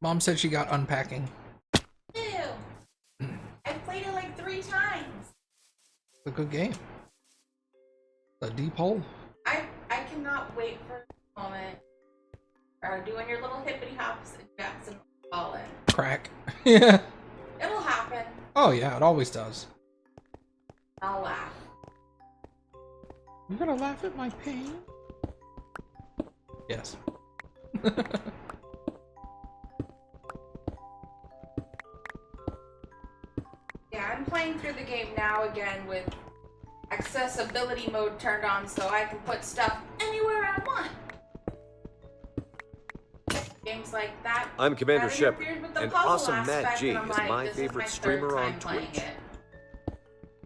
Mom said she got unpacking. Ew. I've played it like 3 times. It's a good game. A deep hole. I cannot wait for the moment. Doing your little hippity hops and Jackson will fall in. Crack. Yeah. It'll happen. Oh yeah, it always does. I'll laugh. You're gonna laugh at my pain? Yes. Yeah, I'm playing through the game now again with accessibility mode turned on so I can put stuff anywhere I want. Games like that. I'm Commander that Shepard, interferes with the and puzzle aspect, AwesomeMattG and I'm is like, my this is favorite my streamer third on time playing Twitch.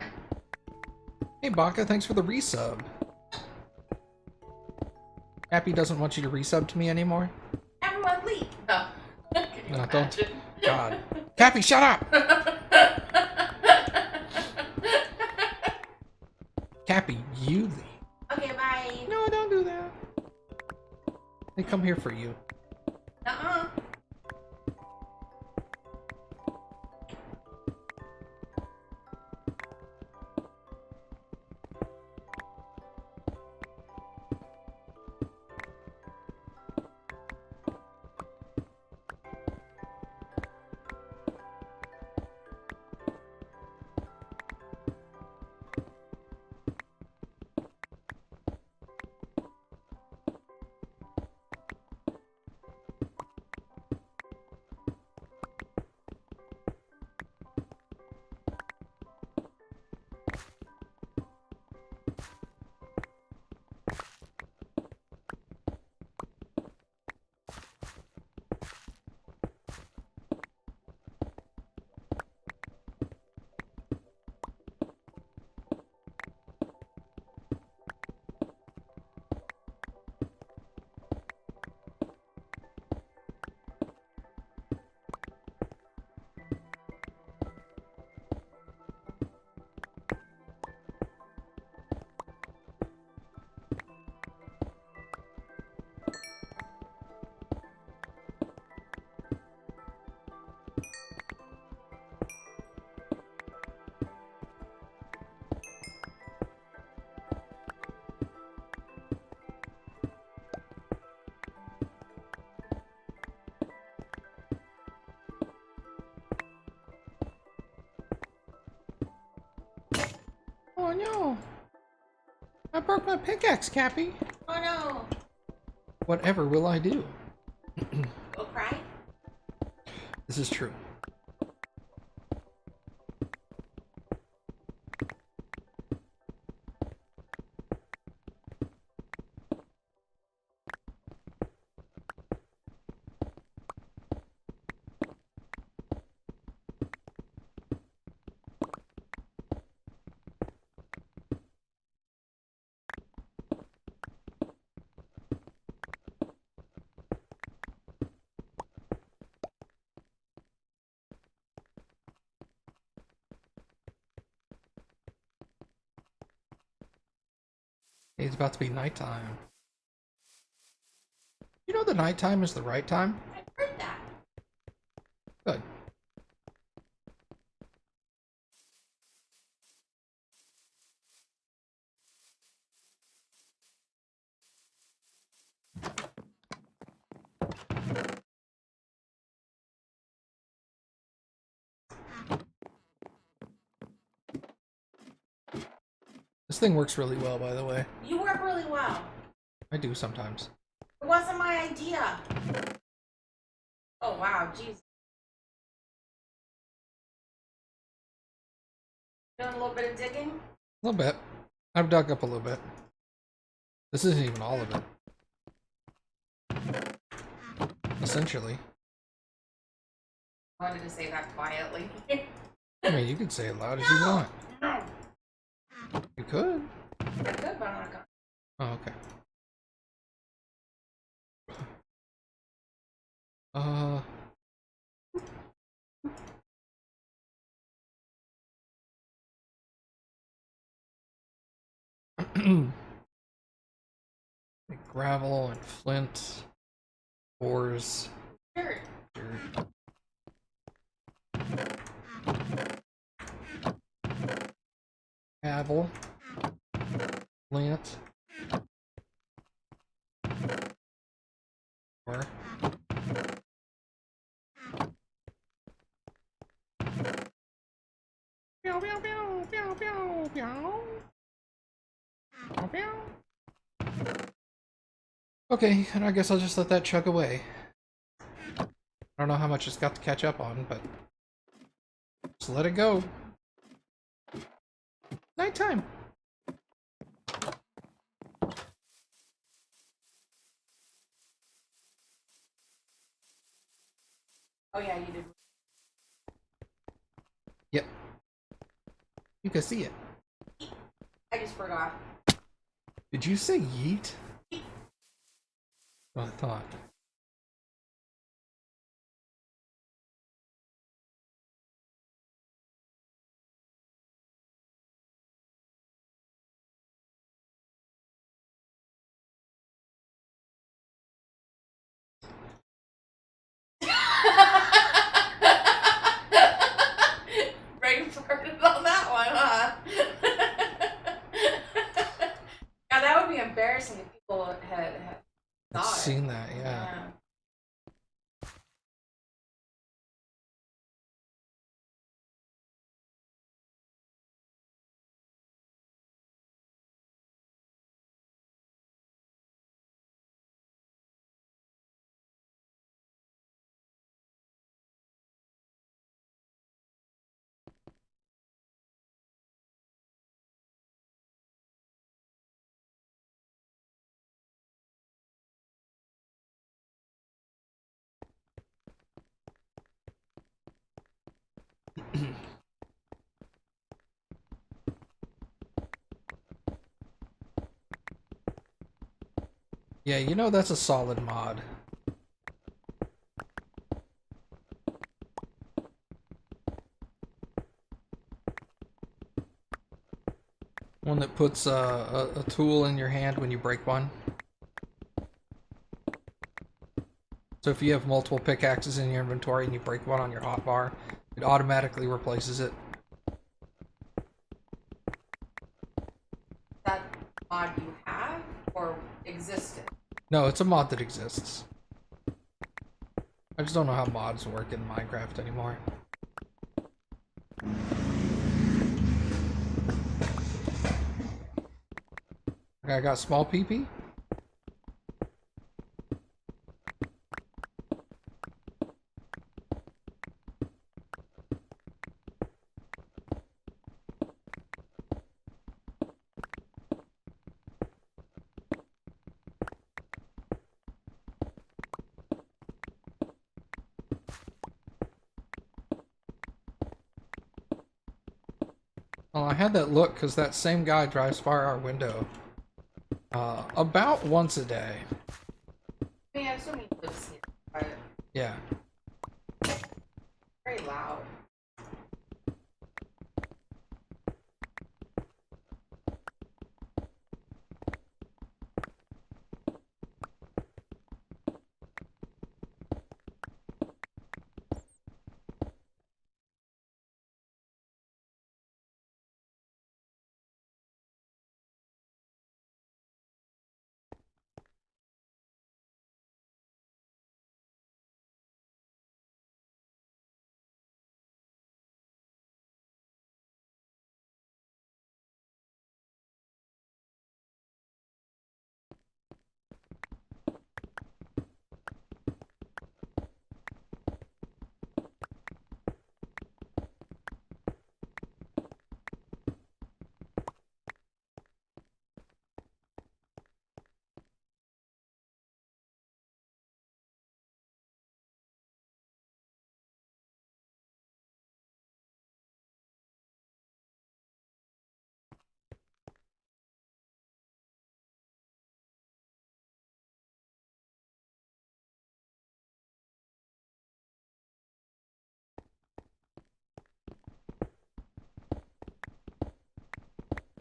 it. Hey Baka, thanks for the resub. Happy doesn't want you to resub to me anymore? Everyone leave. No. No, don't. God. Cappy, shut up! Cappy, you leave. Okay, bye. No, don't do that. They come here for you. Uh-uh. Oh no! I broke my pickaxe, Cappy! Oh no. Whatever will I do? Go cry? This is true. It's about to be nighttime. You know the nighttime is the right time? I've heard that. Good. This thing works really well, by the way. You work really well. I do sometimes. It wasn't my idea. Oh wow, jeez. Doing a little bit of digging? A little bit. I've dug up a little bit. This isn't even all of it. Essentially. I wanted to say that quietly. I mean, you could say it loud as you want. No. You could. I could, but I'm not gonna. Oh, okay. Uh... Like gravel and flint, ores, Dirt. dirt. Paddle. Lance. Or meow meow meow meow meow meow. Meow meow. Okay, and I guess I'll just let that chug away. I don't know how much it's got to catch up on, but just let it go. Nighttime. Oh yeah, you did. Yep. You can see it. I just forgot. Did you say yeet? What I thought. Brain farted on that one, huh? Yeah, that would be embarrassing if people had I've saw it. seen that, yeah. Yeah, you know that's a solid mod. One that puts a tool in your hand when you break one. So if you have multiple pickaxes in your inventory and you break one on your hotbar, it automatically replaces it. That mod you have or existed? No, it's a mod that exists. I just don't know how mods work in Minecraft anymore. Okay, I got small PP. Well, I had that look because that same guy drives by our window about once a day. Yeah, so many lives here, but Yeah. very loud.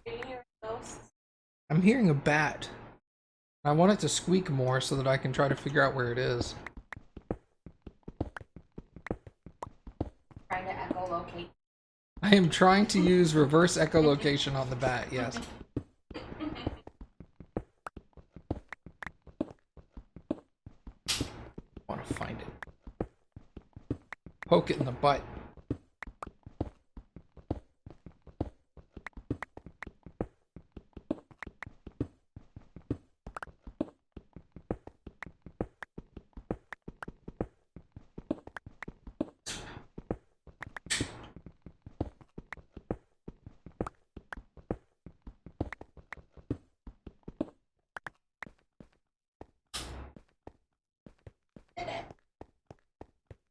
Can you hear those? I'm hearing a bat. I want it to squeak more so that I can try to figure out where it is. trying to echolocate. I am trying to use reverse echolocation on the bat, yes. Want to find it. Poke it in the butt.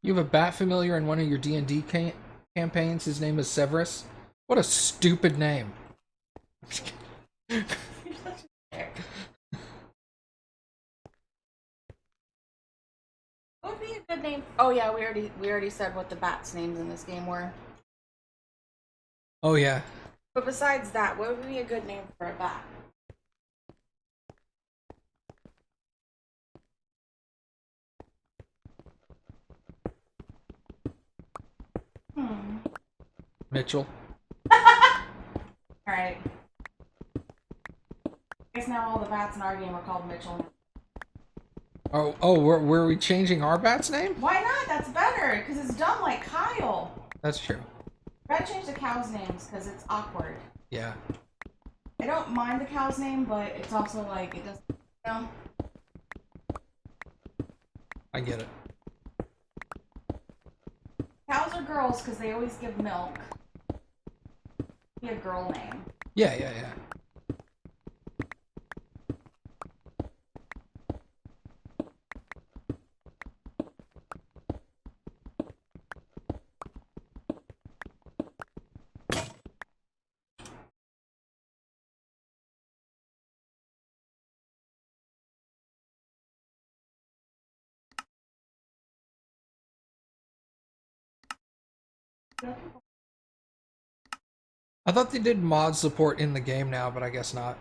You have a bat familiar in one of your D&D campaigns. His name is Severus. What a stupid name. You're such a dick. What would be a good name? Oh yeah, we already said what the bats' names in this game were. Oh yeah. But besides that, what would be a good name for a bat? Mitchell. Alright. I guess now all the bats in our game are called Mitchell. Oh, were we changing our bat's name? Why not? That's better, because it's dumb like Kyle. That's true. Gotta change the cows' names, because it's awkward. Yeah. I don't mind the cow's name, but it's also like, it doesn't, you know? I get it. Cows are girls, because they always give milk. Be a girl name. Yeah. I thought they did mod support in the game now, but I guess not.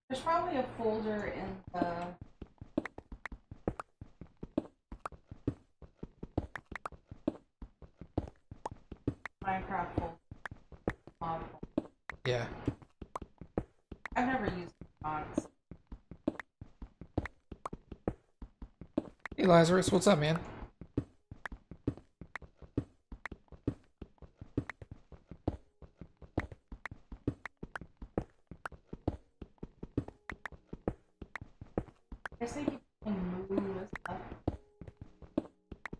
There's probably a folder in the Minecraft folder. Mod folder. Yeah. I've never used mods. Hey Lazarus, what's up, man? I guess they keep saying Melissa.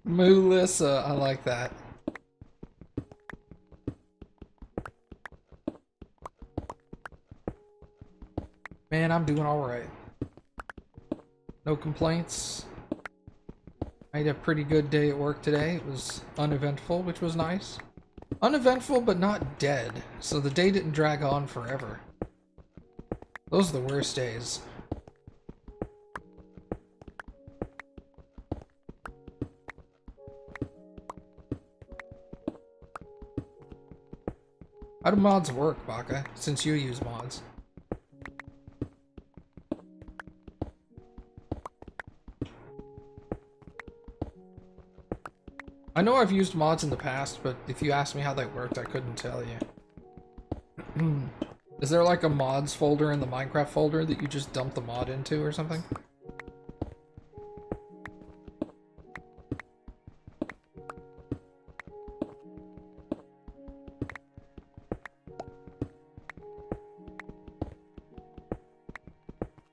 Melissa, I like that. Man, I'm doing alright. No complaints. I had a pretty good day at work today. It was uneventful, which was nice. Uneventful, but not dead, so the day didn't drag on forever. Those are the worst days. How do mods work, Baka, since you use mods? I know I've used mods in the past, but if you asked me how they worked, I couldn't tell you. Is there like a mods folder in the Minecraft folder that you just dump the mod into or something?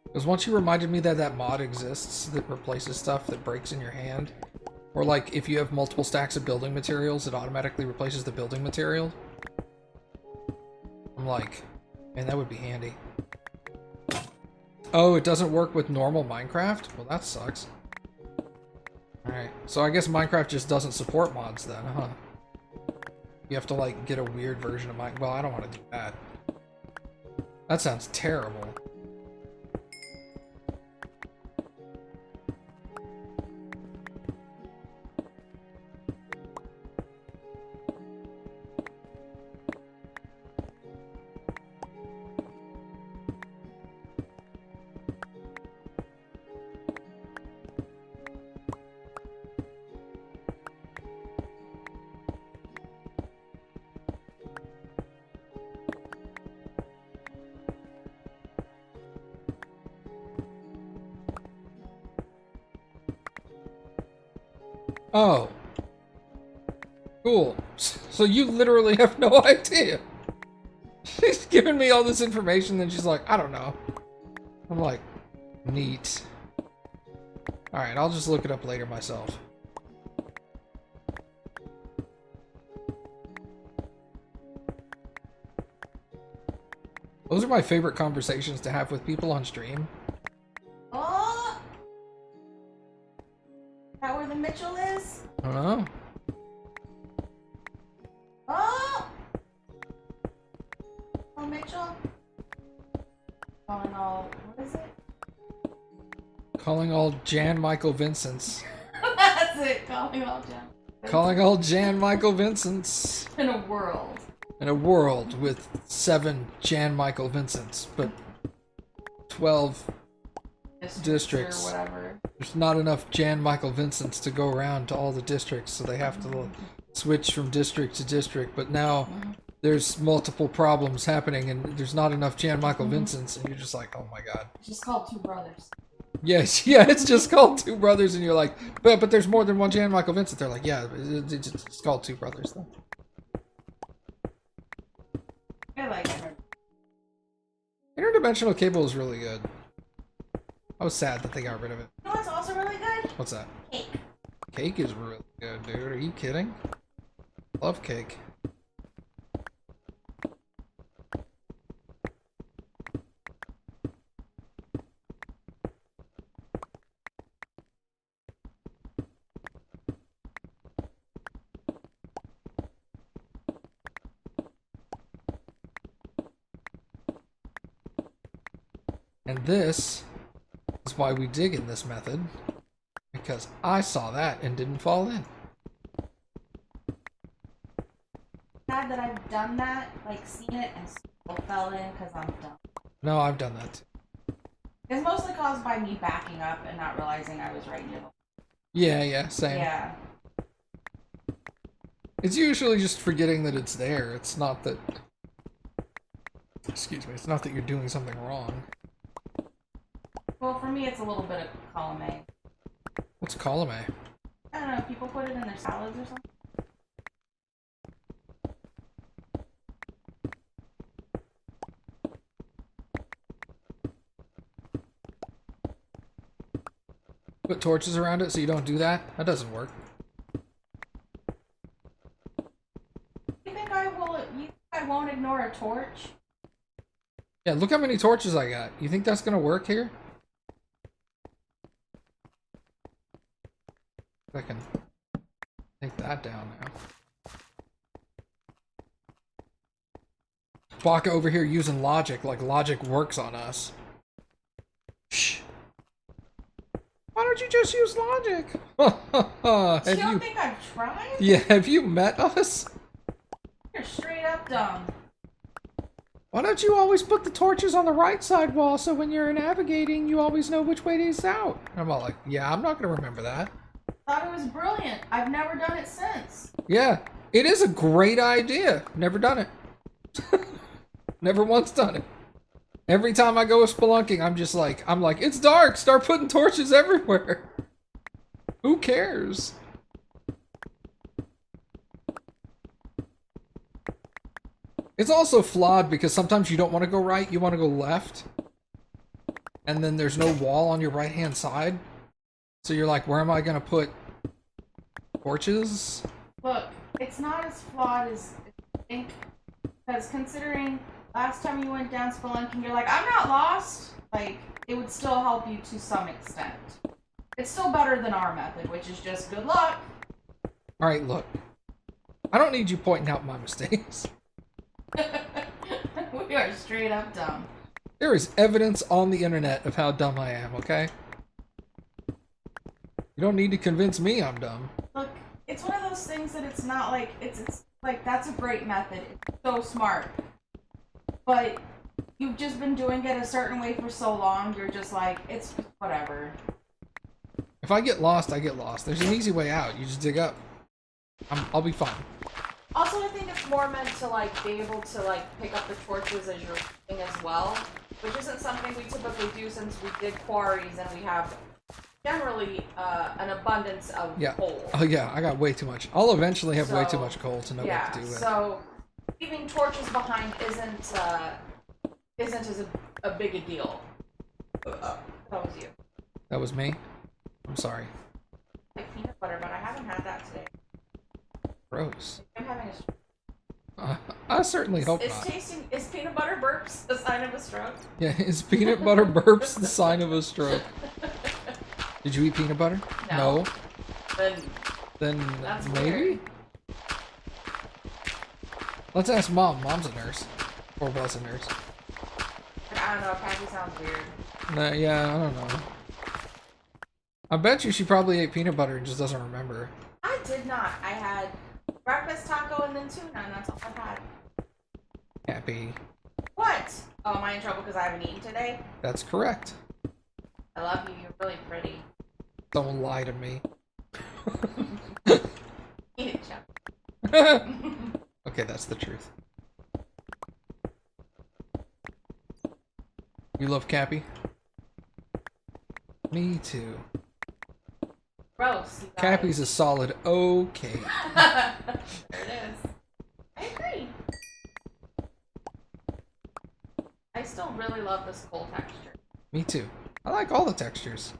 Because once you reminded me that that mod exists that replaces stuff that breaks in your hand. Or like, if you have multiple stacks of building materials, it automatically replaces the building material. I'm like, man, that would be handy. Oh, it doesn't work with normal Minecraft? Well, that sucks. Alright, so I guess Minecraft just doesn't support mods then, huh? You have to, like, get a weird version of Minecraft. Well, I don't want to do that. That sounds terrible. Oh. Cool. So you literally have no idea. She's giving me all this information, then she's like, I don't know. I'm like, neat. Alright, I'll just look it up later myself. Those are my favorite conversations to have with people on stream. Oh! Is that where the Mitchell is? I don't know. Oh! Oh, Mitchell? Calling all... What is it? Calling all Jan Michael Vincents. That's it! Calling all Jan. Calling all Jan Michael Vincents. In a world. In a world with 7 Jan Michael Vincents, but 12 districts. Or whatever. There's not enough Jan Michael Vincents to go around to all the districts, so they have to switch from district to district. But now there's multiple problems happening, and there's not enough Jan Michael Vincents, and you're just like, oh my god. It's just called Two Brothers. Yes, yeah, it's just called Two Brothers, and you're like, but there's more than one Jan Michael Vincent. They're like, yeah, it's called Two Brothers, though. I like it. Interdimensional cable is really good. I was sad that they got rid of it. You know what's also really good? What's that? Cake. Cake is really good, dude. Are you kidding? Love cake. And this is why we dig in this method, because I saw that and didn't fall in. Sad that I've done that, like seen it and still fell in because I'm dumb. No, I've done that too. It's mostly caused by me backing up and not realizing I was right near the... Yeah, same. Yeah. It's usually just forgetting that it's there. It's not that... Excuse me. It's not that you're doing something wrong. Well, for me, it's a little bit of column A. What's column A? I don't know, people put it in their salads or something. Put torches around it so you don't do that? That doesn't work. You think I won't ignore a torch? Yeah, look how many torches I got. You think that's gonna work here? I can take that down now. Baka over here using logic like logic works on us. Shh. Why don't you just use logic? You don't think I've tried? Yeah, have you met us? You're straight up dumb. Why don't you always put the torches on the right side wall so when you're navigating you always know which way is out? And I'm all like, yeah, I'm not gonna remember that. Thought it was brilliant. I've never done it since. Yeah, it is a great idea. Never done it. Never once done it. Every time I go spelunking, I'm like, it's dark. Start putting torches everywhere. Who cares? It's also flawed because sometimes you don't want to go right, you want to go left. And then there's no wall on your right-hand side. So you're like, where am I going to put torches? Look, it's not as flawed as you think. Because considering last time you went down spelunking, you're like, I'm not lost. Like, it would still help you to some extent. It's still better than our method, which is just good luck. Alright, look. I don't need you pointing out my mistakes. We are straight up dumb. There is evidence on the internet of how dumb I am, okay? You don't need to convince me I'm dumb. Look, it's one of those things that it's not like, it's like, that's a great method. It's so smart. But you've just been doing it a certain way for so long, you're just like, it's whatever. If I get lost, I get lost. There's an easy way out. You just dig up. I'll be fine. Also, I think it's more meant to, like, be able to, like, pick up the torches as you're moving as well, which isn't something we typically do since we did quarries and we have generally an abundance of coal. Oh yeah, I got way too much. I'll eventually have way too much coal to know what to do with. So leaving torches behind isn't as a big a deal. That was you. That was me? I'm sorry. Like peanut butter, but I haven't had that today. Gross. I'm having a I certainly hope not. Is peanut butter burps a sign of a stroke? Yeah, is peanut butter burps the sign of a stroke? Did you eat peanut butter? No. Then that's maybe? Weird. Let's ask Mom. Mom's a nurse. Or was a nurse. I don't know, Kathy sounds weird. Nah, yeah, I don't know. I bet you she probably ate peanut butter and just doesn't remember. I did not. I had breakfast taco and then tuna, and that's all I had. Happy. What? Oh, am I in trouble because I haven't eaten today? That's correct. I love you. You're really pretty. Don't lie to me. Eat it, Chuck. Okay, that's the truth. You love Cappy? Me too. Gross. Cappy's a solid okay. There it is. I agree. I still really love this coal texture. Me too. I like all the textures.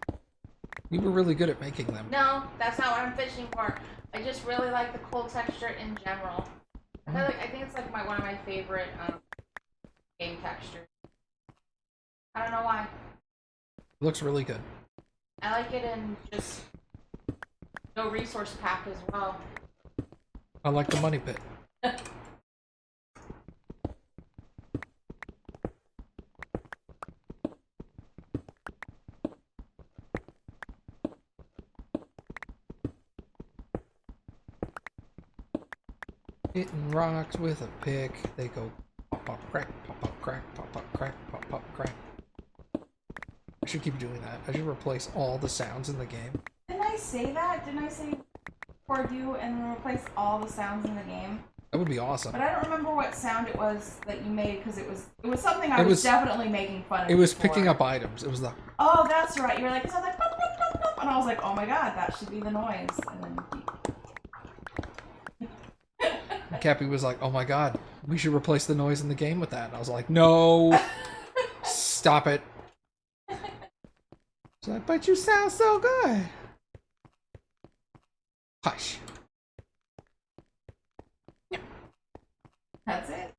We were really good at making them. No, that's not what I'm fishing for. I just really like the coal texture in general. I think it's like one of my favorite game textures. I don't know why. It looks really good. I like it in just no resource pack as well. I like the money pit. Hitting rocks with a pick. They go pop pop crack, pop pop crack, pop pop crack, pop pop crack. I should keep doing that. I should replace all the sounds in the game. Didn't I say that? Didn't I say for do and then replace all the sounds in the game? That would be awesome. But I don't remember what sound it was that you made because it was something I was definitely making fun of. It was picking up items. It was the. Oh, that's right. You were like, it sounds like pop, pop, pop, pop. And I was like, oh my god, that should be the noise. And then Cappy was like, oh my god, we should replace the noise in the game with that. And I was like, no, stop it. She's like, but you sound so good. Hush. that's it.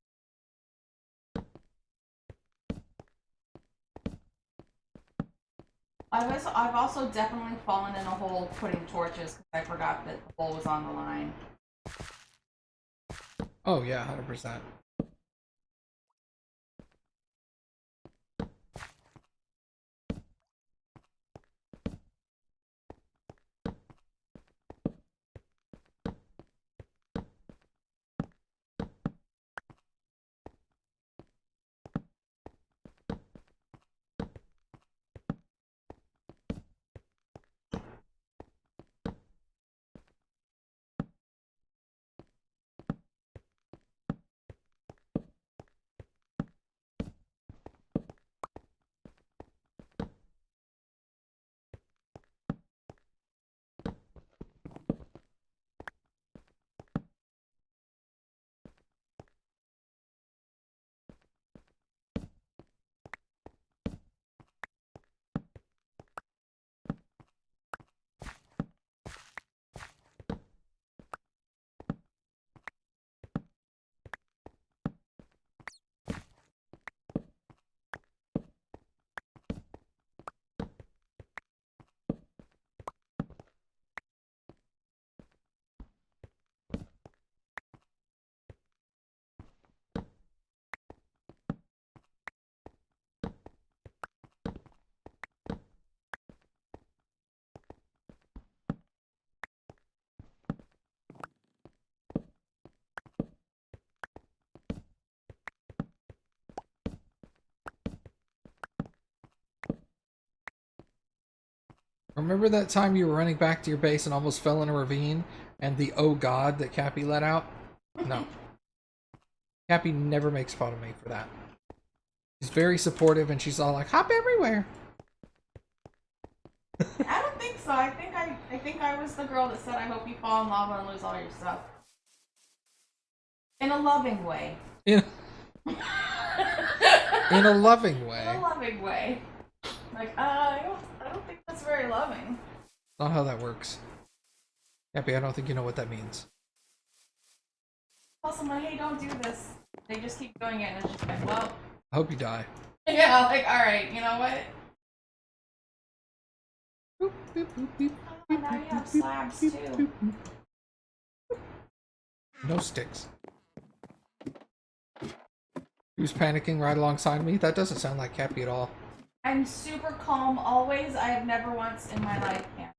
I've also definitely fallen in a hole putting torches because I forgot that the hole was on the line. Oh yeah, 100%. Remember that time you were running back to your base and almost fell in a ravine? And the oh god that Cappy let out? No. Cappy never makes fun of me for that. She's very supportive and she's all like, hop everywhere. I don't think so. I think I was the girl that said I hope you fall in lava and lose all your stuff. In a loving way. In a loving way. In a loving way. Like, I don't think that's very loving. Not how that works. Happy, I don't think you know what that means. Tell someone, hey, don't do this. They just keep doing it, and it's just like, well. I hope you die. Yeah, like, alright, you know what? Boop, boop, boop, boop, Oh, now you have slabs, too. No sticks. Who's panicking right alongside me? That doesn't sound like Cappy at all. I'm super calm always. I have never once in my life panicked.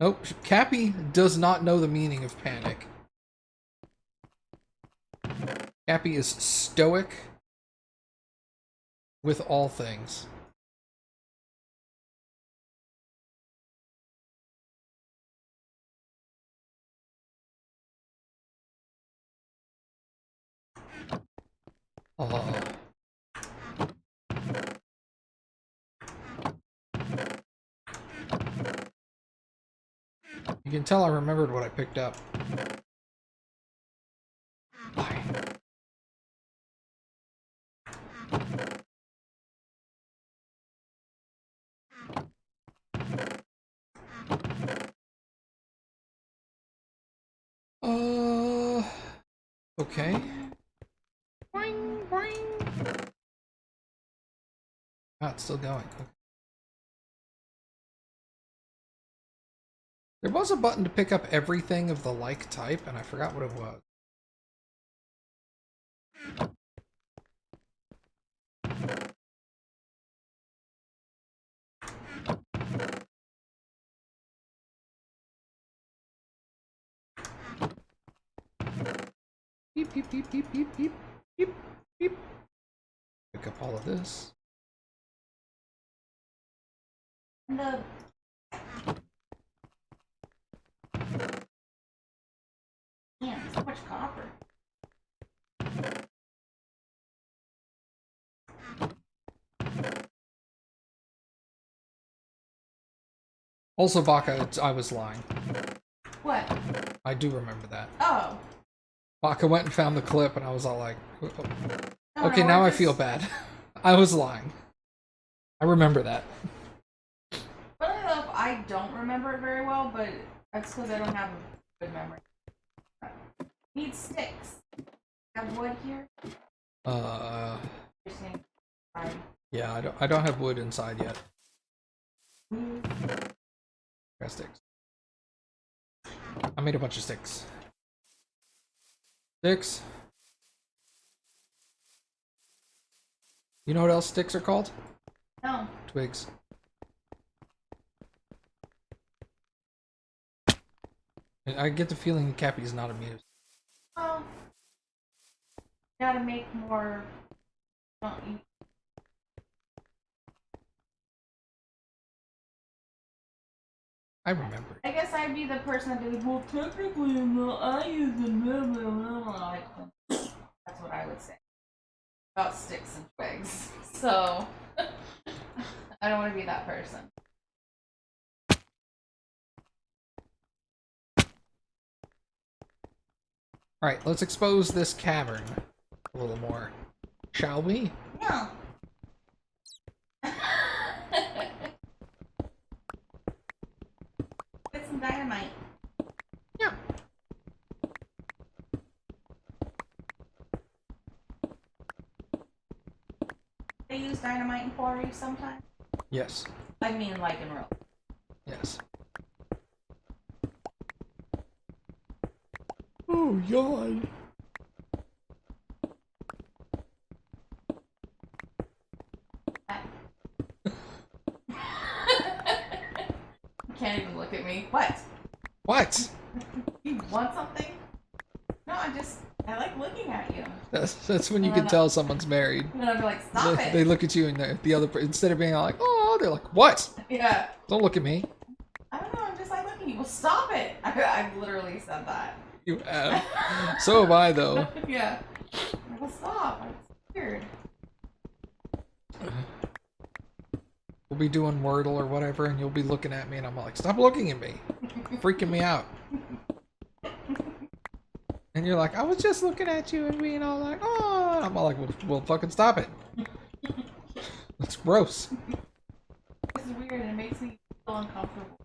Nope, Cappy does not know the meaning of panic. Cappy is stoic with all things. Oh. You can tell I remembered what I picked up. Why? Okay. Boing, boing. Ah, it's still going. Okay. There was a button to pick up everything of the like type, and I forgot what it was. Beep, beep, beep, beep, beep, beep, beep, beep. Pick up all of this. The man, so much copper. Also, Baka, I was lying. What? I do remember that. Oh. Baka went and found the clip, and I was all like, oh. No, Okay, no, now we're I just- feel bad. I was lying. I remember that. I don't know if I don't remember it very well, but that's because I don't have a good memory. Need sticks. Have wood here? Interesting. Sorry. Yeah, I don't have wood inside yet. Got sticks. I made a bunch of sticks. Sticks. You know what else sticks are called? No. Twigs. And I get the feeling Cappy's not amused. Well, gotta make more. Don't you? I remember. I guess I'd be the person that'd be like, well, technically, I use the blah, blah, blah. Like, that's what I would say about sticks and twigs. So, I don't want to be that person. Alright, let's expose this cavern a little more. Shall we? Yeah. Get some dynamite. Yeah. They use dynamite in quarries sometimes. Yes. I mean, like in real. Yes. Oh, yawn. You can't even look at me. What? What? You want something? No, I like looking at you. That's when you can tell someone's married. And I'm like, stop it. They look at you and the other instead of being like, oh, they're like, what? Yeah. Don't look at me. I don't know, I'm just like looking at you. Well, stop it. I literally said that. You have. So have I, though. Yeah. Well, stop. It's weird. we'll be doing Wordle or whatever, and you'll be looking at me, and I'm like, stop looking at me. You're freaking me out. And you're like, I was just looking at you and being all like, oh, and I'm all like, well, fucking stop it. That's gross. It's weird and it makes me feel uncomfortable.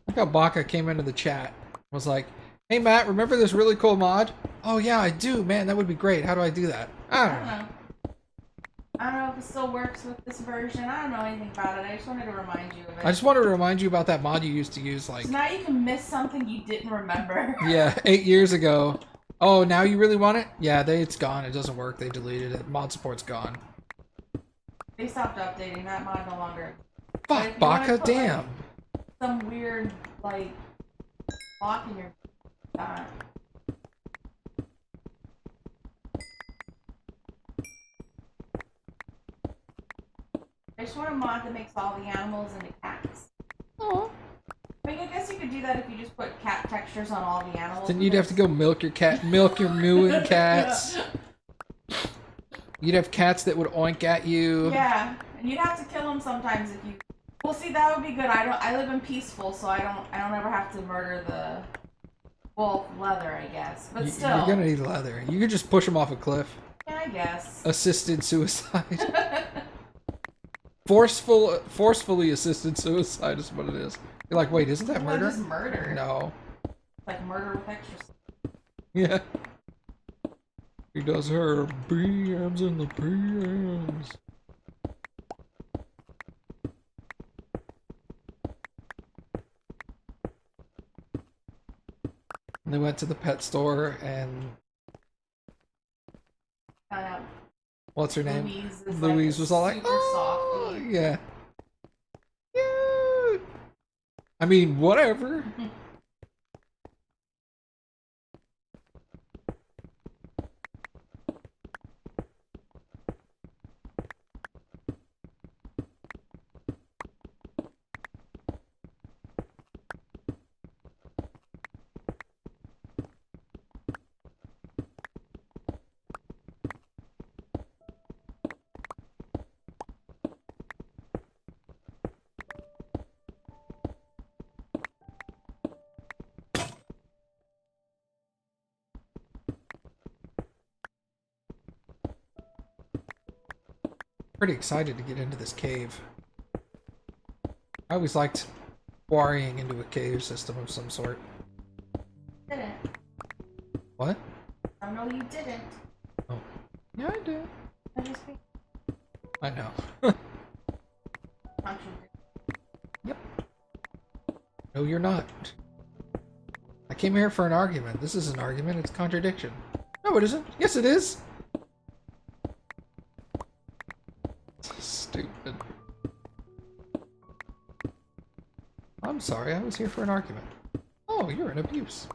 Look how Baka came into the chat. Was like, hey Matt, remember this really cool mod? Oh yeah, I do, man, that would be great. How do I do that? I don't know. I don't know if it still works with this version. I don't know anything about it. I just wanted to remind you of it. I just wanted to remind you about that mod you used to use, like... So now you can miss something you didn't remember. Yeah, 8 years ago. Oh, now you really want it? Yeah, it's gone. It doesn't work. They deleted it. Mod support's gone. They stopped updating. That mod no longer... Fuck, Baka, damn. Like, some weird, like, lock in your... I just want a mod that makes all the animals into cats. Oh. I mean, I guess you could do that if you just put cat textures on all the animals. Then you'd have to go milk your cat, milk your mooing cats. You'd have cats that would oink at you. Yeah, and you'd have to kill them sometimes if you. Well, see, that would be good. I live in peaceful, so I don't ever have to murder the. Well, leather, I guess, but still. You're gonna need leather. You could just push them off a cliff. Yeah, I guess. Assisted suicide. Forcefully assisted suicide is what it is. You're like, wait, isn't that murder? Just murder. No. It's like murder with extra. Yeah. He does her BMs in the PMs. And they went to the pet store and what's her name? Louise was all like, oh, soft. Yeah. Yeah. I mean, whatever. Pretty excited to get into this cave. I always liked quarrying into a cave system of some sort. Didn't. What? Oh no, you didn't. Oh. Yeah, I did. I know. Yep. No, you're not. I came here for an argument. This is an argument. It's a contradiction. No, it isn't. Yes, it is. Stupid. I'm sorry, I was here for an argument. Oh, you're an abuse.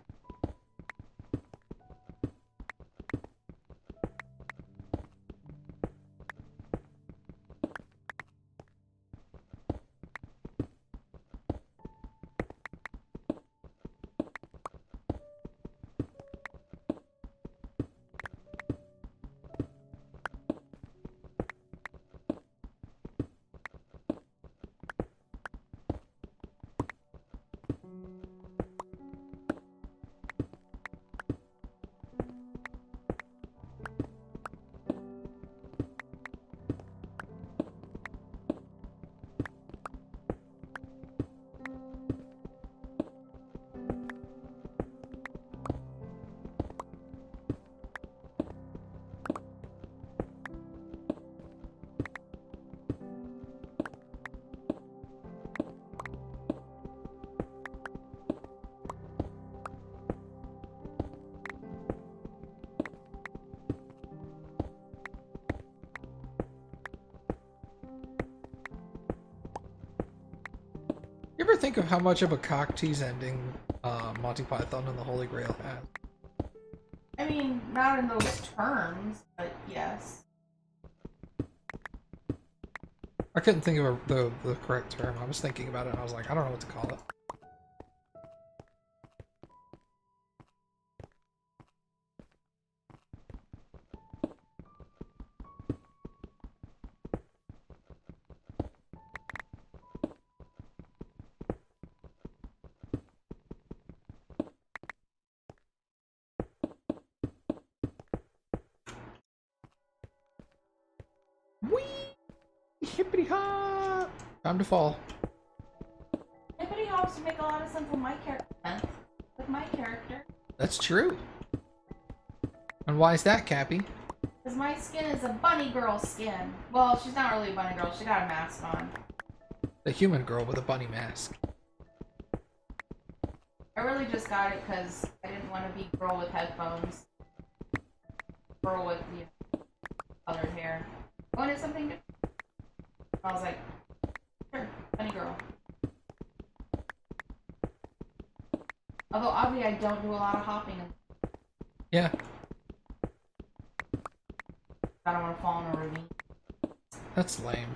You ever think of how much of a cock tease ending Monty Python and the Holy Grail has? I mean, not in those terms, but yes. I couldn't think of the correct term. I was thinking about it and I was like, I don't know what to call it. Hippity hop! Time to fall. Hippity hops make a lot of sense with my character. That's true. And why is that, Cappy? Because my skin is a bunny girl skin. Well, she's not really a bunny girl. She got a mask on. The human girl with a bunny mask. I really just got it because I didn't want to be girl with headphones. Girl with colored hair. I wanted something different. I was like, sure, bunny girl. Although, obviously, I don't do a lot of hopping. Yeah. I don't want to fall in a ravine. That's lame.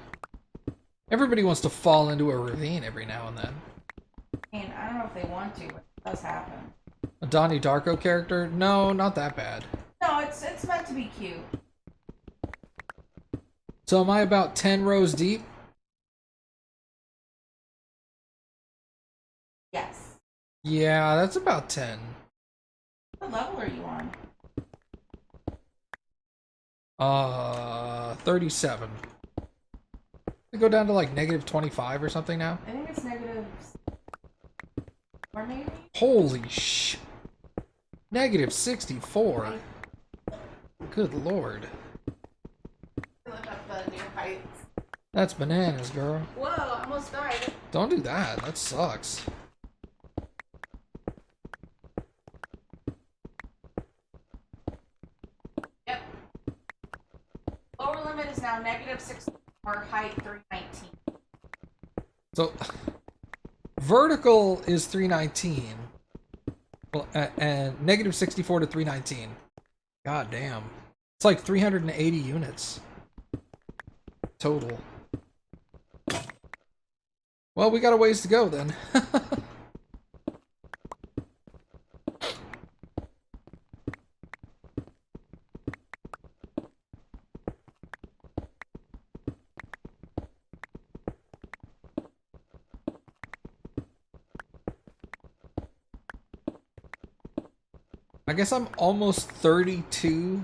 Everybody wants to fall into a ravine every now and then. And I don't know if they want to, but it does happen. A Donnie Darko character? No, not that bad. No, it's meant to be cute. So am I about 10 rows deep? Yes. Yeah, that's about 10. What level are you on? 37. They go down to like negative 25 or something now? I think it's negative... Or maybe? Holy sh... Negative 64. Good lord. Look up the new heights. That's bananas, girl. Whoa, I almost died. Don't do that. That sucks. Yep. Lower limit is now negative 6 or height 319. So, vertical is 319. Well, and negative 64 to 319. God damn. It's like 380 units. Total. Well, we got a ways to go then. I guess I'm almost 33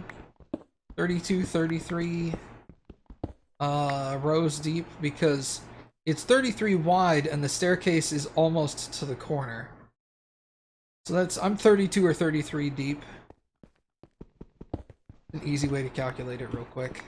rows deep because it's 33 wide and the staircase is almost to the corner. So I'm 32 or 33 deep. An easy way to calculate it real quick.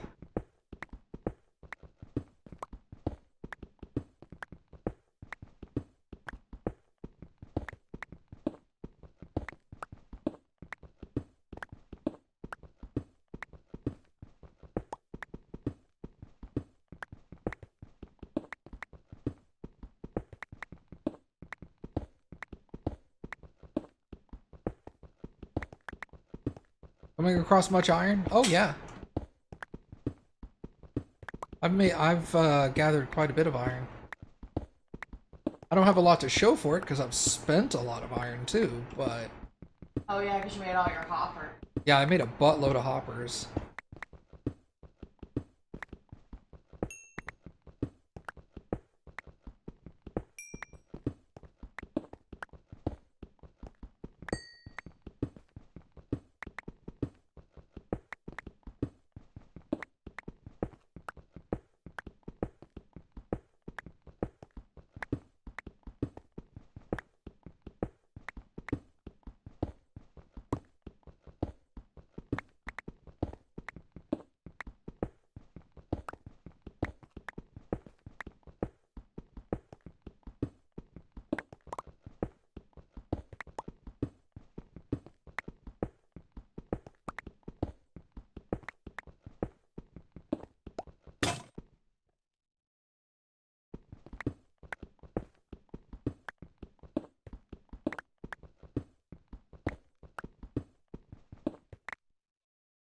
Coming across much iron? Oh yeah. I've gathered quite a bit of iron. I don't have a lot to show for it because I've spent a lot of iron too, but... Oh yeah, because you made all your hopper. Yeah, I made a buttload of hoppers.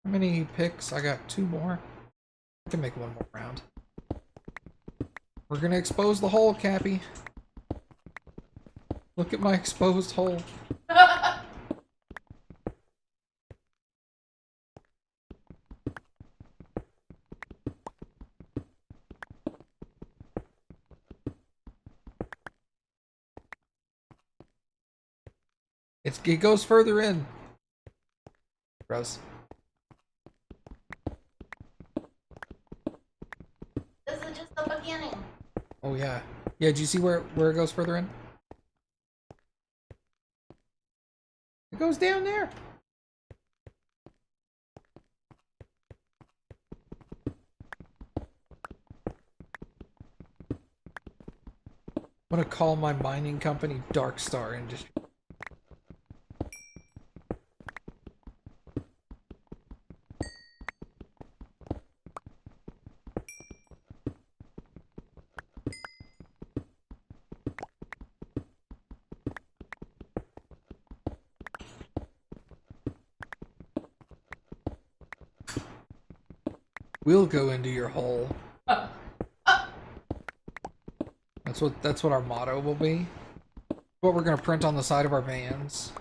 How many picks? I got 2 more. I can make 1 more round. We're gonna expose the hole, Cappy. Look at my exposed hole. It goes further in. Gross. This is just the beginning. Oh yeah. Yeah, did you see where it goes further in? It goes down there. I'm gonna call my mining company Dark Star Industries. We'll go into your hole. That's what our motto will be. What we're gonna print on the side of our vans.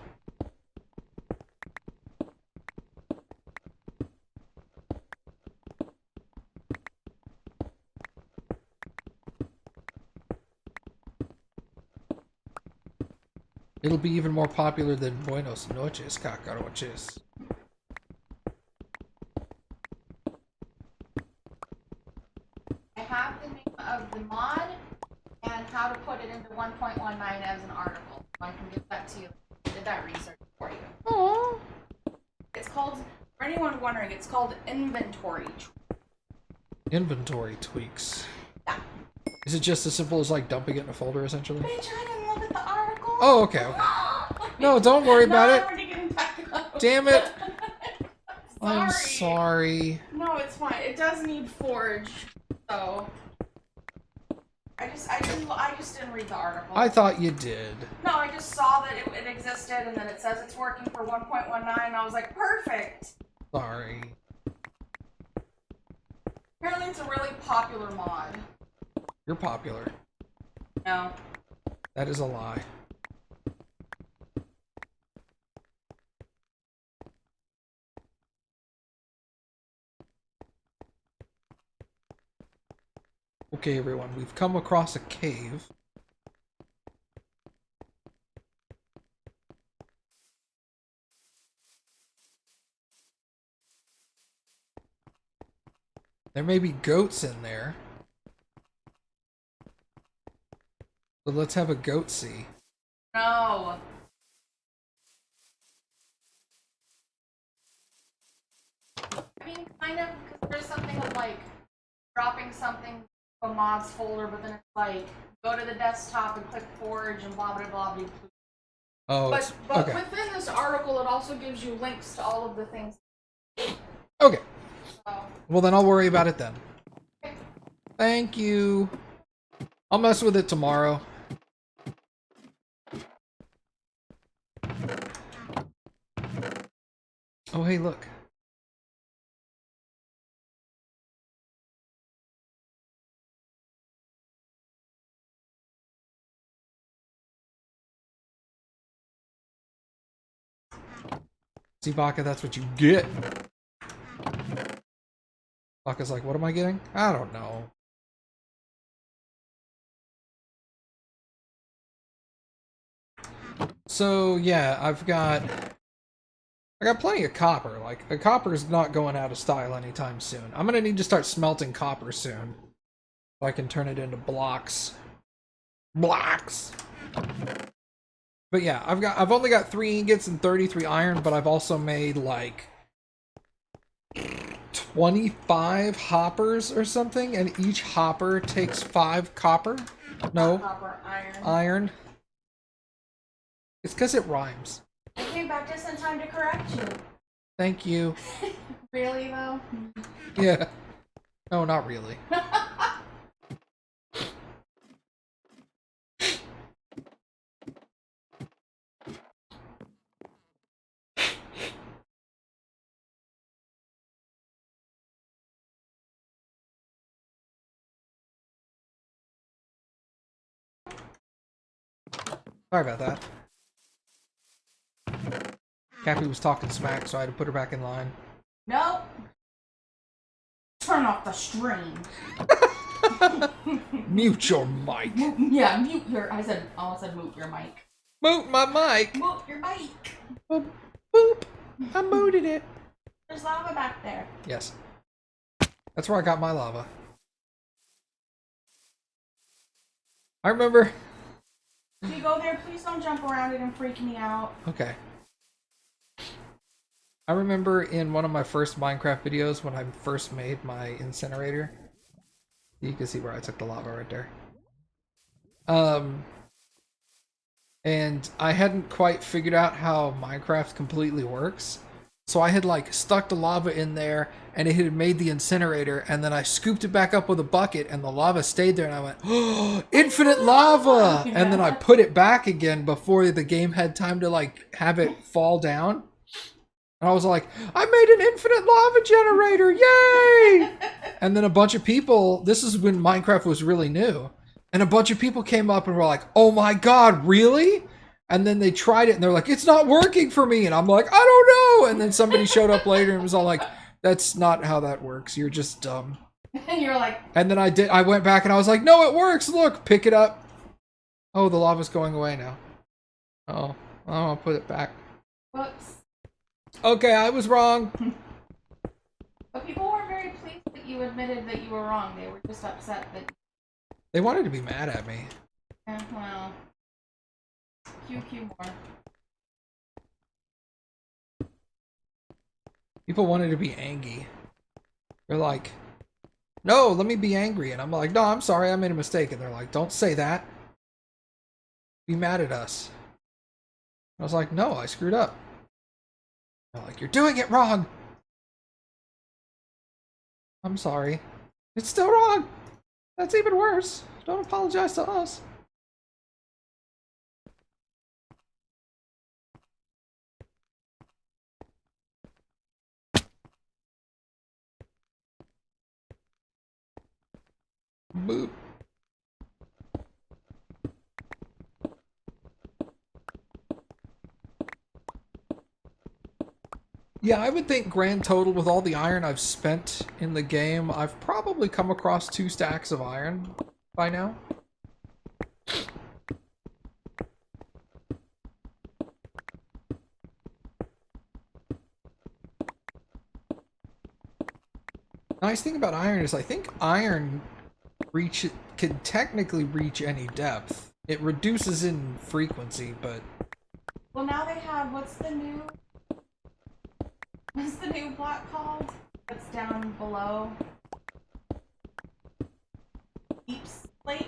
It'll be even more popular than Buenos noches, cockroaches. I have the name of the mod and how to put it into 1.19 as an article. I can give that to you. I did that research for you. Aww. It's called, for anyone wondering, it's called inventory. Inventory tweaks. Yeah. Is it just as simple as like dumping it in a folder, essentially? Bitch, I didn't look at the article. Oh, okay, okay. No, don't worry about it. Damn it. I'm sorry. No, it's fine. It does need forge, so I just didn't read the article. I thought you did. No, I just saw that it existed, and then it says it's working for 1.19. And I was like, perfect. Sorry. Apparently, it's a really popular mod. You're popular. No. That is a lie. Okay, everyone, we've come across a cave. There may be goats in there. But let's have a goat see. No. I mean, kind of, because there's something of like dropping something to a mods folder, but then it's like go to the desktop and click forge and blah blah blah blah. Oh, But okay. within this article, it also gives you links to all of the things. Okay. So. Well, then I'll worry about it then. Thank you. I'll mess with it tomorrow. Oh, hey, look. See, Baka, that's what you get. Baka's like, what am I getting? I don't know. So, yeah, I got plenty of copper. Like, the copper's not going out of style anytime soon. I'm gonna need to start smelting copper soon. So I can turn it into blocks. Blocks! But yeah, I've only got 3 ingots and 33 iron, but I've also made like 25 hoppers or something, and each hopper takes 5 copper. No. Copper, iron. Iron. It's because it rhymes. I came back just in time to correct you. Thank you. Really though? Yeah. No, not really. Sorry about that. Cappy was talking smack, so I had to put her back in line. Nope. Turn off the stream. Mute your mic. Yeah, mute your. I almost said mute your mic. Mute my mic. Mute your mic. Boop. Boop. I muted it. There's lava back there. Yes. That's where I got my lava. I remember. If you go there, please don't jump around it and freak me out. Okay. I remember in one of my first Minecraft videos when I first made my incinerator. You can see where I took the lava right there. And I hadn't quite figured out how Minecraft completely works. So I had like stuck the lava in there and it had made the incinerator, and then I scooped it back up with a bucket and the lava stayed there and I went, oh, infinite lava! Yeah. And then I put it back again before the game had time to like have it fall down. And I was like, I made an infinite lava generator, yay! And then a bunch of people, this is when Minecraft was really new, and a bunch of people came up and were like, oh my god, really? And then they tried it and they're like, it's not working for me. And I'm like, I don't know. And then somebody showed up later and was all like, that's not how that works. You're just dumb. And you're like... And then I went back and I was like, no, it works. Look, pick it up. Oh, the lava's going away now. Oh, I'll put it back. Whoops. Okay, I was wrong. But people weren't very pleased that you admitted that you were wrong. They were just upset that... They wanted to be mad at me. Yeah, well... QQ more. People wanted to be angry. They're like, no, let me be angry. And I'm like, no, I'm sorry, I made a mistake. And they're like, don't say that. Be mad at us. I was like, no, I screwed up. They're like, you're doing it wrong. I'm sorry. It's still wrong. That's even worse. Don't apologize to us. Boop. Yeah, I would think grand total with all the iron I've spent in the game, I've probably come across 2 stacks of iron by now. Nice thing about iron is I think iron can technically reach any depth. It reduces in frequency, but... Well, now they have... What's the new block called? That's down below. Deep slate.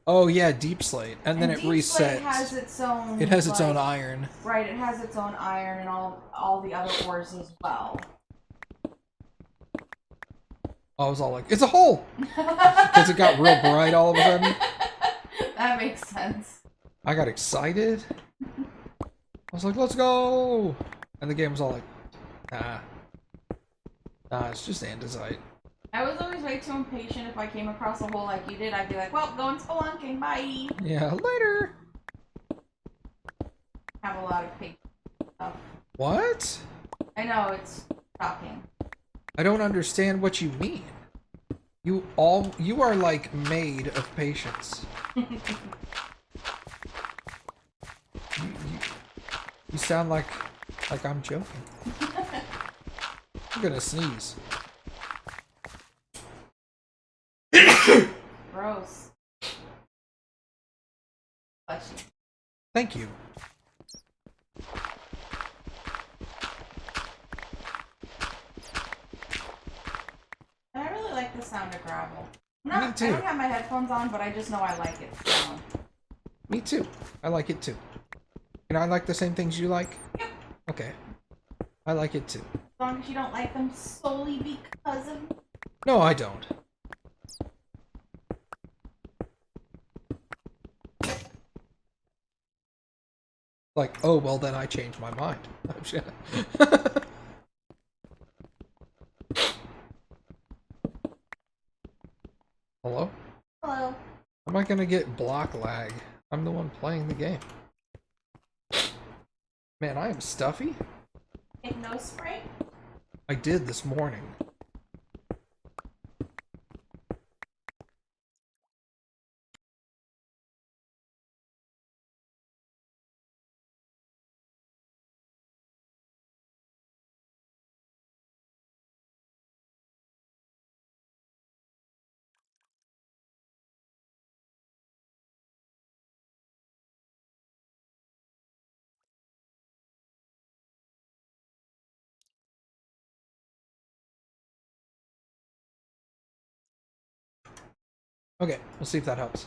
Oh yeah, deep slate, and then it deep resets. Slate has its own. It has its like, own iron. Right, it has its own iron and all the other ores as well. I was all like, it's a hole! Because it got real bright all of a sudden. That makes sense. I got excited. I was like, let's go! And the game was all like, nah. Nah, it's just andesite. I was always way too impatient. If I came across a hole like you did, I'd be like, well, going spelunking, bye! Yeah, later! Have a lot of patience stuff. What? I know, it's shocking. I don't understand what you mean. You are like made of patience. You sound like I'm joking. I'm gonna sneeze. Gross. Bless you. Thank you. And I really like the sound of gravel. Me too. I don't have my headphones on, but I just know I like it. So. Me too. I like it too. And I like the same things you like? Yep. Okay. I like it too. As long as you don't like them solely because of... No, I don't. Like, oh, well then I changed my mind. Hello? Hello. Am I gonna get block lag? I'm the one playing the game. Man, I am stuffy. Take nose spray? I did this morning. Okay, we'll see if that helps.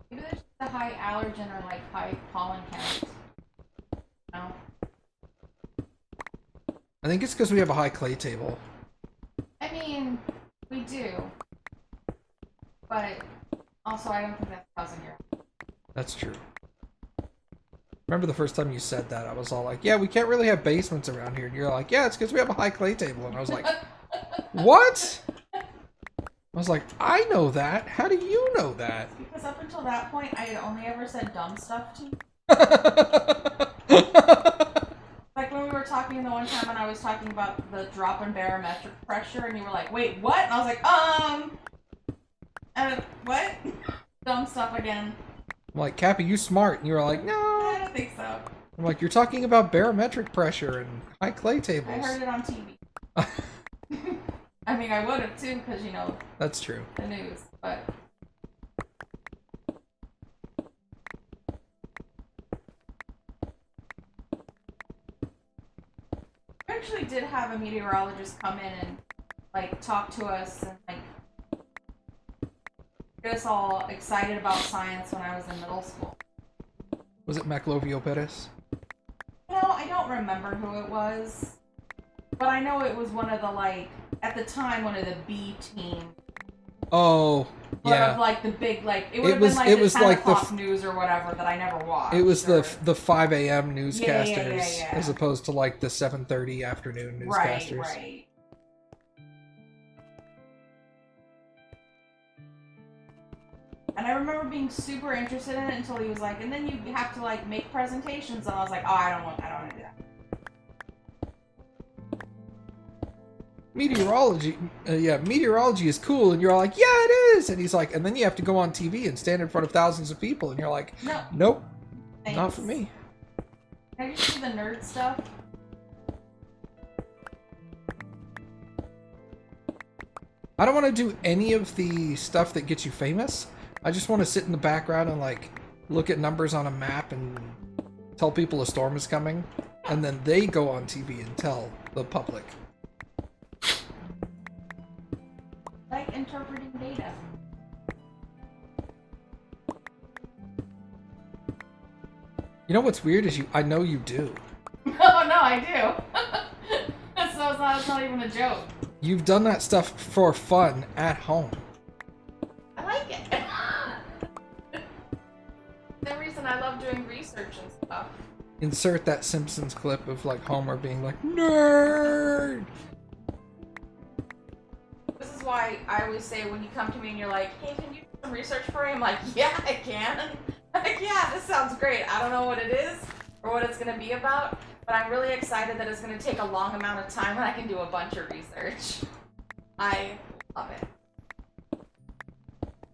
Maybe there's a high allergen or like high pollen count. No. I think it's because we have a high clay table. I mean, we do. But also, I don't think that's causing your. That's true. Remember the first time you said that, I was all like, yeah, we can't really have basements around here. And you're like, yeah, it's because we have a high clay table. And I was like, what? I was like, I know that. How do you know that? Because up until that point, I had only ever said dumb stuff to you. Like when we were talking the one time when I was talking about the drop in barometric pressure, and you were like, wait, what? And I was like, what? Dumb stuff again. I'm like, Cappy, you smart. And you were like, no. I don't think so. I'm like, you're talking about barometric pressure and high clay tables. I heard it on TV. I mean, I would have too, because, you know. That's true. The news, but. I actually did have a meteorologist come in and, like, talk to us and, like, get us all excited about science when I was in middle school. Was it Maclovio Perez? You know, I don't remember who it was, but I know it was one of the, like, at the time, one of the B team. Oh, yeah. Of, like, the big, like, it would have been, like, the 10 o'clock news or whatever that I never watched. It was the 5 a.m. newscasters, yeah. as opposed to, like, the 7:30 afternoon newscasters. Right. And I remember being super interested in it until he was like, and then you have to, like, make presentations, and I was like, oh, I don't want to do that. Meteorology is cool, and you're all like, yeah, it is, and he's like, and then you have to go on TV and stand in front of thousands of people, and you're like, nope, Thanks. not for me. Can I just do the nerd stuff? I don't want to do any of the stuff that gets you famous. I just want to sit in the background and, like, look at numbers on a map and tell people a storm is coming, and then they go on TV and tell the public. Like interpreting data. You know what's weird is I know you do. Oh, no, I do. So it's not even a joke. You've done that stuff for fun at home. I like it. The reason I love doing research and stuff. Insert that Simpsons clip of, like, Homer being like, nerd! This is why I always say when you come to me and you're like, hey, can you do some research for me? I'm like, yeah, I can. Like, yeah, this sounds great. I don't know what it is or what it's going to be about, but I'm really excited that it's going to take a long amount of time and I can do a bunch of research. I love it.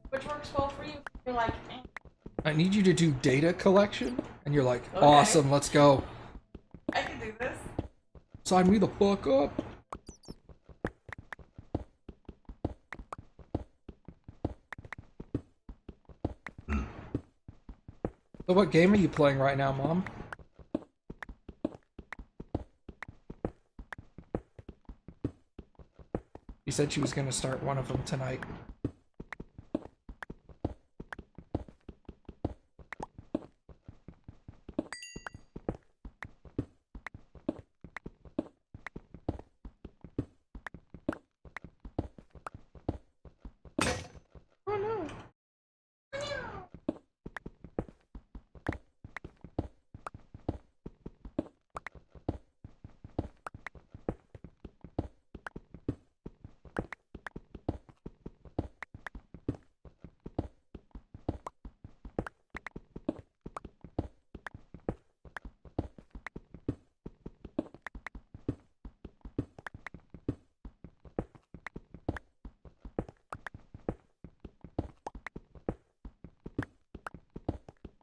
Which works well for you. You're like, eh. I need you to do data collection, and you're like, awesome, let's go. I can do this. Sign me the fuck up. So what game are you playing right now, Mom? She said she was going to start one of them tonight.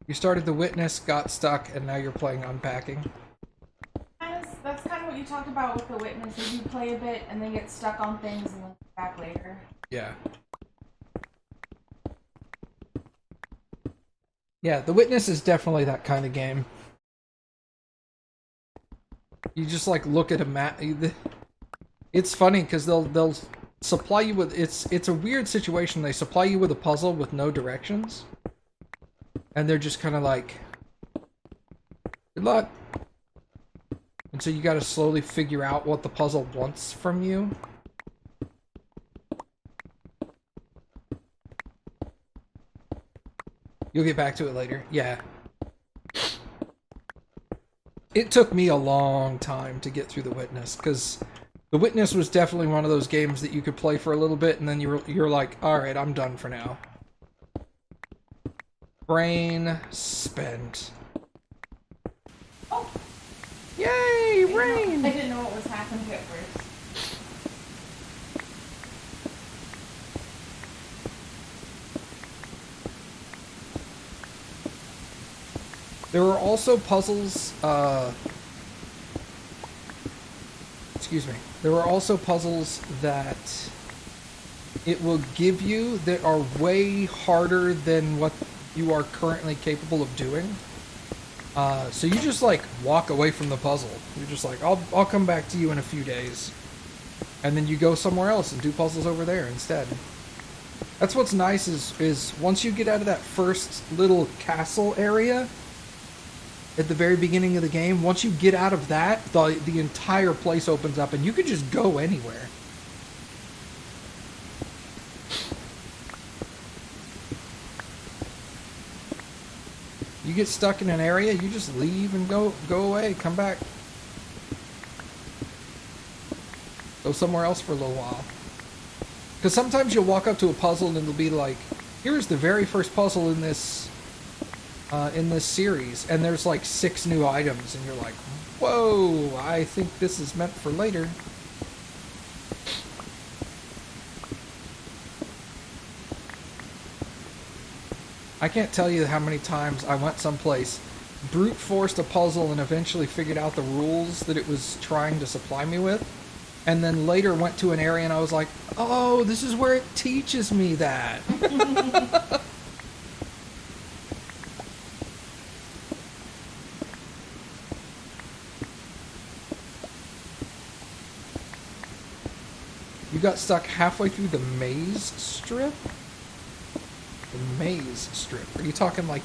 You started The Witness, got stuck, and now you're playing Unpacking. That's kind of what you talked about with The Witness, is you play a bit and then get stuck on things and then come back later. Yeah. Yeah, The Witness is definitely that kind of game. You just, like, look at a map. It's funny, because they'll supply you with it's a weird situation. They supply you with a puzzle with no directions, and they're just kind of like, good luck. And so you got to slowly figure out what the puzzle wants from you. You'll get back to it later. Yeah. It took me a long time to get through The Witness, because The Witness was definitely one of those games that you could play for a little bit, and then you're like, alright, I'm done for now. Brain spent. Oh! Yay, rain! I didn't know what was happening at first. There are also puzzles, excuse me. There are also puzzles that it will give you that are way harder than what you are currently capable of doing. So you just like walk away from the puzzle. You're just like, I'll come back to you in a few days. And then you go somewhere else and do puzzles over there instead. That's what's nice is once you get out of that first little castle area at the very beginning of the game, once you get out of that, the entire place opens up and you can just go anywhere. You get stuck in an area, you just leave and go away, come back. Go somewhere else for a little while. Because sometimes you'll walk up to a puzzle and it'll be like, here's the very first puzzle in this series, and there's like 6 new items, and you're like, whoa, I think this is meant for later. I can't tell you how many times I went someplace, brute forced a puzzle, and eventually figured out the rules that it was trying to supply me with, and then later went to an area and I was like, oh, this is where it teaches me that. You got stuck halfway through the maze strip? The maze strip. Are you talking like...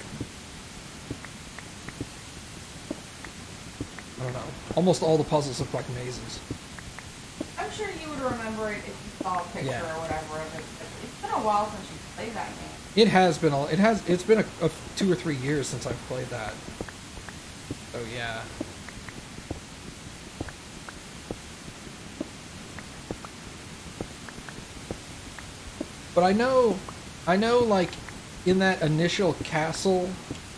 I don't know. Almost all the puzzles look like mazes. I'm sure you would remember it if you saw a picture or whatever of it. It's been a while since you played that game. It has been it's been a 2 or 3 years since I've played that. Oh yeah. But I know like in that initial castle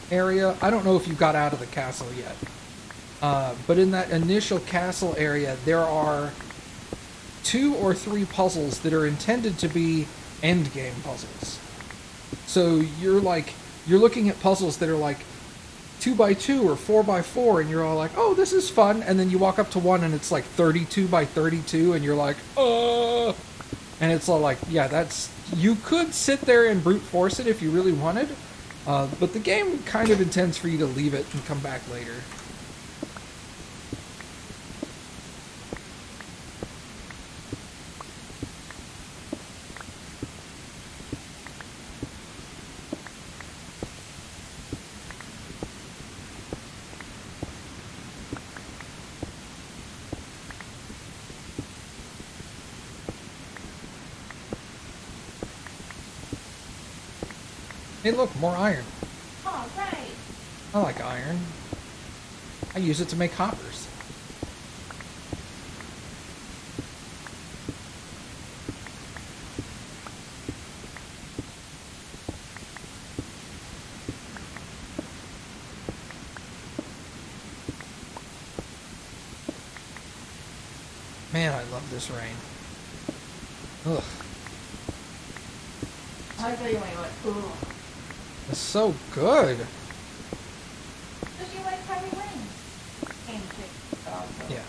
area, I don't know if you got out of the castle yet. But in that initial castle area, there are 2 or 3 puzzles that are intended to be end game puzzles. So you're looking at puzzles that are like 2x2 or 4x4, and you're all like, oh, this is fun. And then you walk up to one and it's like 32x32, and you're like, oh. And it's all like, yeah, you could sit there and brute force it if you really wanted, but the game kind of intends for you to leave it and come back later. Hey look, more iron. Oh, right. I like iron. I use it to make hoppers. Man, I love this rain. Ugh. I thought you went like, ooh. It's so good. Because you like heavy rain. And kick also. Yeah.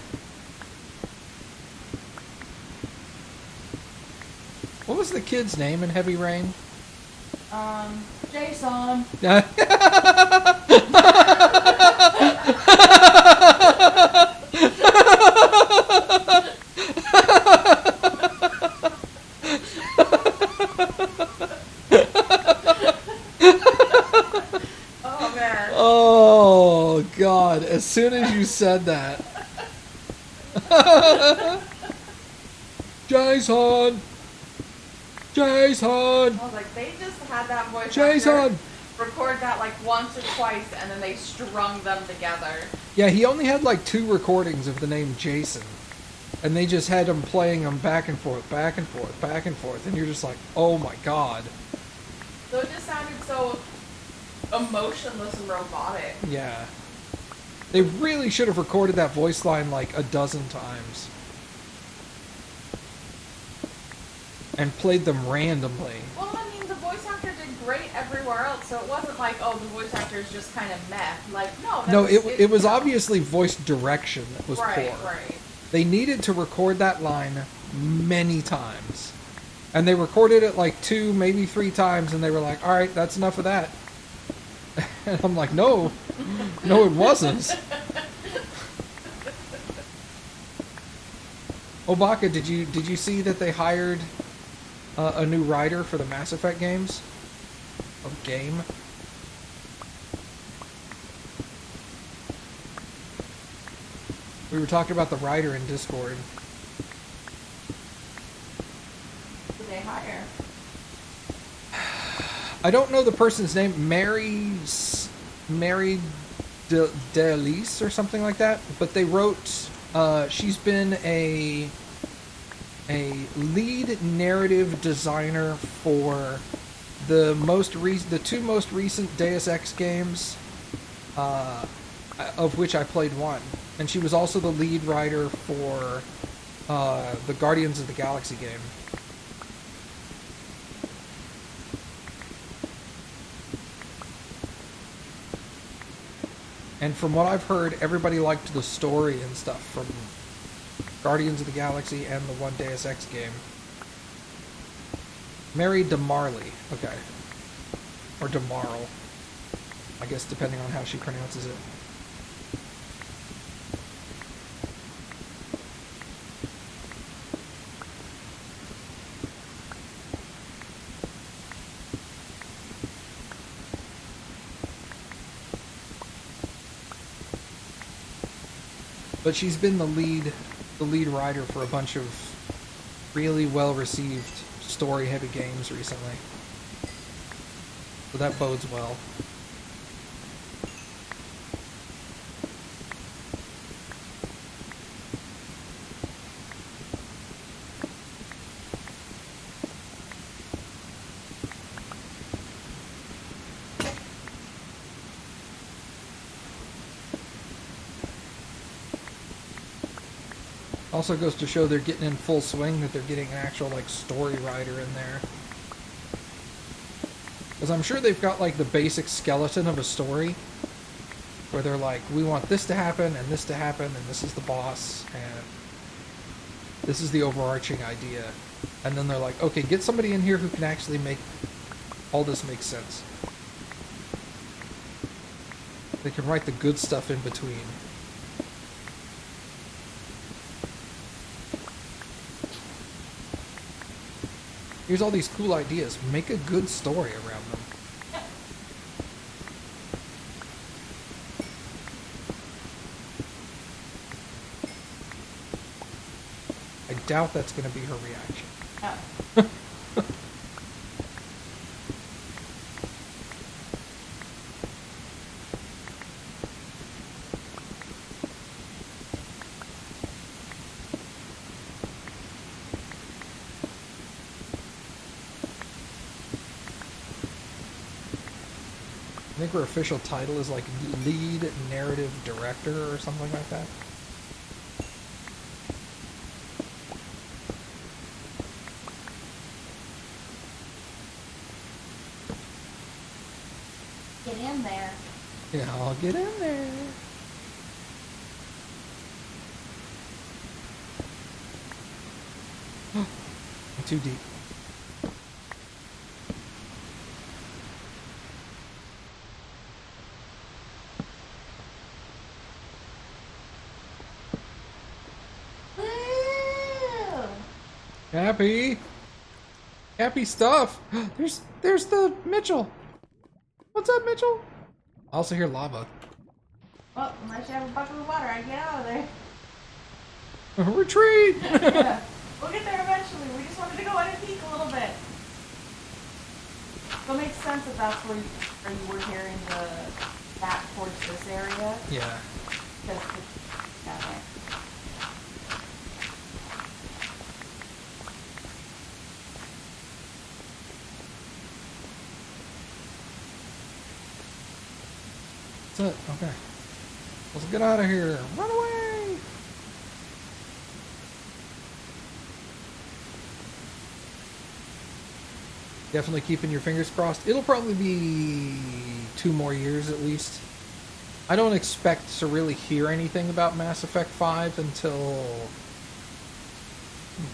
What was the kid's name in Heavy Rain? Jason. god, as soon as you said that. Jason! Jason! I was like, they just had that voice actor record that like once or twice, and then they strung them together. Yeah, he only had like 2 recordings of the name Jason. And they just had him playing them back and forth, back and forth, back and forth. And you're just like, oh my god. So it just sounded so emotionless and robotic. Yeah. They really should have recorded that voice line like a dozen times. And played them randomly. Well, I mean, the voice actor did great everywhere else, so it wasn't like, oh, the voice actor is just kind of meh. Like, no. No, it was obviously voice direction that was poor. Right. They needed to record that line many times. And they recorded it like 2, maybe 3 times, and they were like, alright, that's enough of that. And I'm like, no. No, it wasn't. Obaka, did you see that they hired a new writer for the Mass Effect games? Or game? We were talking about the writer in Discord. Who did they hire? I don't know the person's name. Mary DeLise or something like that. But they wrote. She's been a lead narrative designer for the 2 most recent Deus Ex games, of which I played one. And she was also the lead writer for the Guardians of the Galaxy game. And from what I've heard, everybody liked the story and stuff from Guardians of the Galaxy and the one Deus Ex game. Mary DeMarley. Okay. Or DeMarle. I guess depending on how she pronounces it. But she's been the lead writer for a bunch of really well-received story-heavy games recently. So that bodes well. Also goes to show they're getting in full swing, that they're getting an actual, like, story writer in there. Because I'm sure they've got, like, the basic skeleton of a story, where they're like, we want this to happen, and this to happen, and this is the boss, and this is the overarching idea. And then they're like, okay, get somebody in here who can actually make all this make sense. They can write the good stuff in between. Here's all these cool ideas. Make a good story around them. I doubt that's going to be her reaction. Oh. I think her official title is like lead narrative director or something like that. Get in there. Yeah, I'll get in there. I'm too deep. Happy. Happy stuff. There's the Mitchell. What's up, Mitchell? I also hear lava. Well, unless you have a bucket of water, I get out of there. Retreat! Yeah. We'll get there eventually. We just wanted to go in and peek a little bit. So it makes sense that that's where you were hearing the back towards this area. Yeah. Because it's down there. That's it. Okay. Let's get out of here. Run away! Definitely keeping your fingers crossed. It'll probably be 2 more years at least. I don't expect to really hear anything about Mass Effect 5 until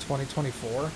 2024.